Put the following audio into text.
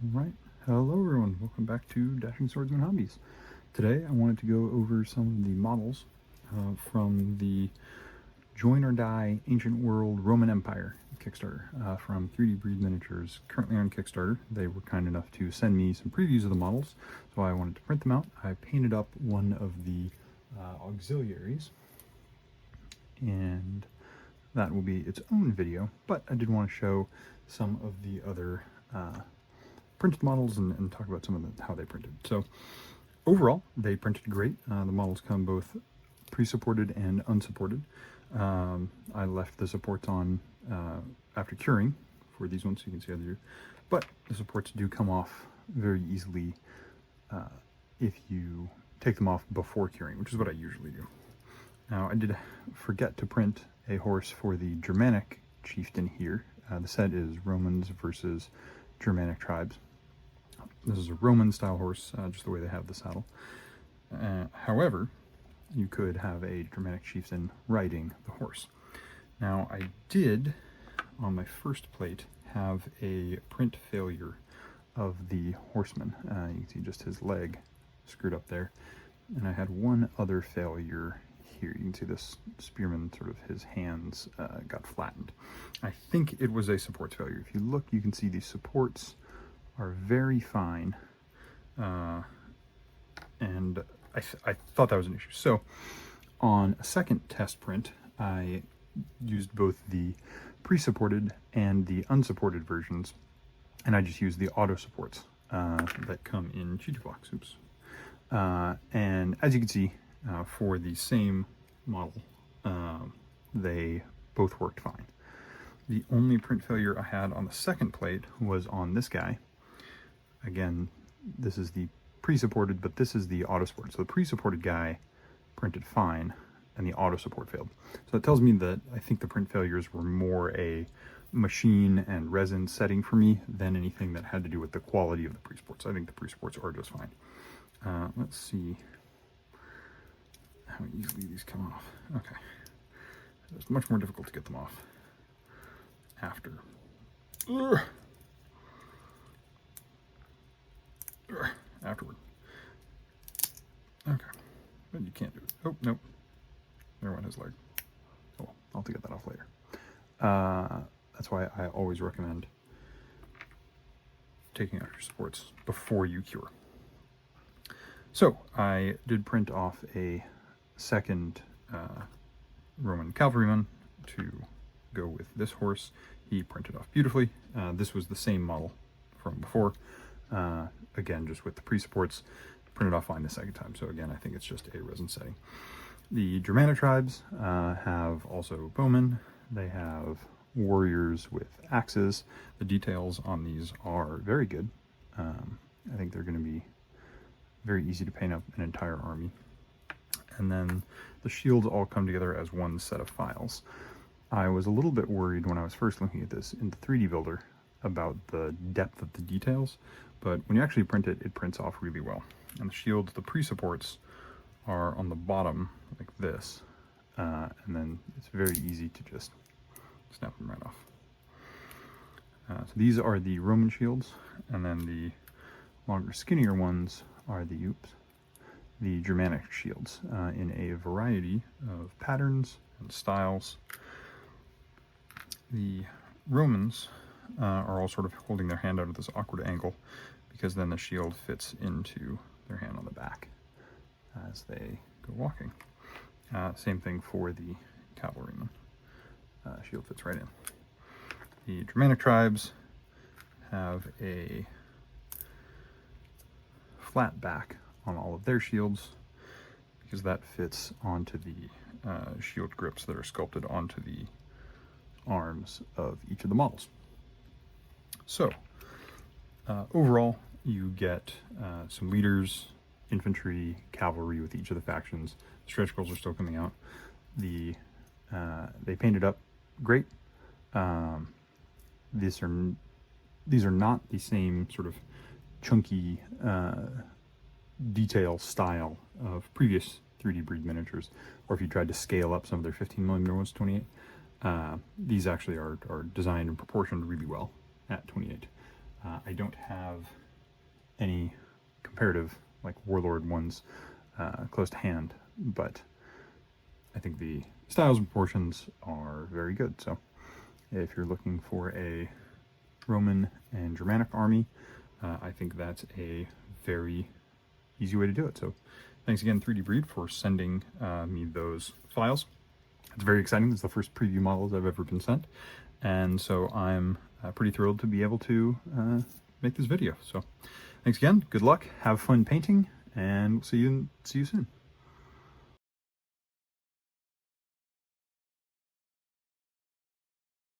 Right. Hello everyone, welcome back to Dashing Swordsman Hobbies. Today I wanted to go over some of the models from the Join or Die Ancient World Roman Empire Kickstarter from 3DBreed Miniatures, currently on Kickstarter. They were kind enough to send me some previews of the models, so I wanted to print them out. I painted up one of the auxiliaries, and that will be its own video, but I did want to show some of the other printed models and talk about some of how they printed. So overall, they printed great. The models come both pre-supported and unsupported. I left the supports on after curing for these ones, so you can see how they do. But the supports do come off very easily if you take them off before curing, which is what I usually do. Now, I did forget to print a horse for the Germanic chieftain here. The set is Romans versus Germanic tribes. This is a Roman style horse, just the way they have the saddle. However, you could have a Germanic chieftain riding the horse. Now, I did, on my first plate, have a print failure of the horseman. You can see just his leg screwed up there. And I had one other failure here. You can see this spearman, sort of his hands got flattened. I think it was a supports failure. If you look, you can see these supports are very fine, and I thought that was an issue. So on a second test print, I used both the pre-supported and the unsupported versions, and I just used the auto supports that come in Cheat Blocks. Oops. And as you can see, for the same model, they both worked fine. The only print failure I had on the second plate was on this guy. Again, this is the pre-supported, but this is the auto-support. So the pre-supported guy printed fine, and the auto-support failed. So that tells me that I think the print failures were more a machine and resin setting for me than anything that had to do with the quality of the pre-supports. I think the pre-supports are just fine. Let's see how easily these come off. Okay. It's much more difficult to get them off after. Afterward. Okay. But you can't do it. Oh, nope. There went his leg. Oh, I'll have to get that off later. That's why I always recommend taking out your supports before you cure. So I did print off a second Roman cavalryman to go with this horse. He printed off beautifully. This was the same model from before. Again, just with the pre-supports, printed off fine the second time. So again, I think it's just a resin setting. The Germanic tribes have also bowmen. They have warriors with axes. The details on these are very good. I think they're going to be very easy to paint up an entire army. And then the shields all come together as one set of files. I was a little bit worried when I was first looking at this in the 3D builder about the depth of the details, but when you actually print it, it prints off really well. And the shields, the pre-supports, are on the bottom like this, and then it's very easy to just snap them right off. So these are the Roman shields, and then the longer, skinnier ones are the Germanic shields in a variety of patterns and styles. The Romans are all sort of holding their hand out at this awkward angle, because then the shield fits into their hand on the back as they go walking. Same thing for the cavalryman. Shield fits right in. The Germanic tribes have a flat back on all of their shields, because that fits onto the shield grips that are sculpted onto the arms of each of the models. So overall, you get some leaders, infantry, cavalry with each of the factions. Stretch goals are still coming out. They painted up great. These are not the same sort of chunky detail style of previous 3DBreed miniatures, or if you tried to scale up some of their 15mm ones to 28. These actually are designed and proportioned really well at 28. I don't have any comparative, like Warlord ones, close to hand, but I think the styles and proportions are very good. So if you're looking for a Roman and Germanic army, I think that's a very easy way to do it. So thanks again, 3DBreed, for sending me those files. It's very exciting. It's the first preview models I've ever been sent, and so I'm pretty thrilled to be able to make this video. So thanks again, good luck, have fun painting, and we'll see you soon.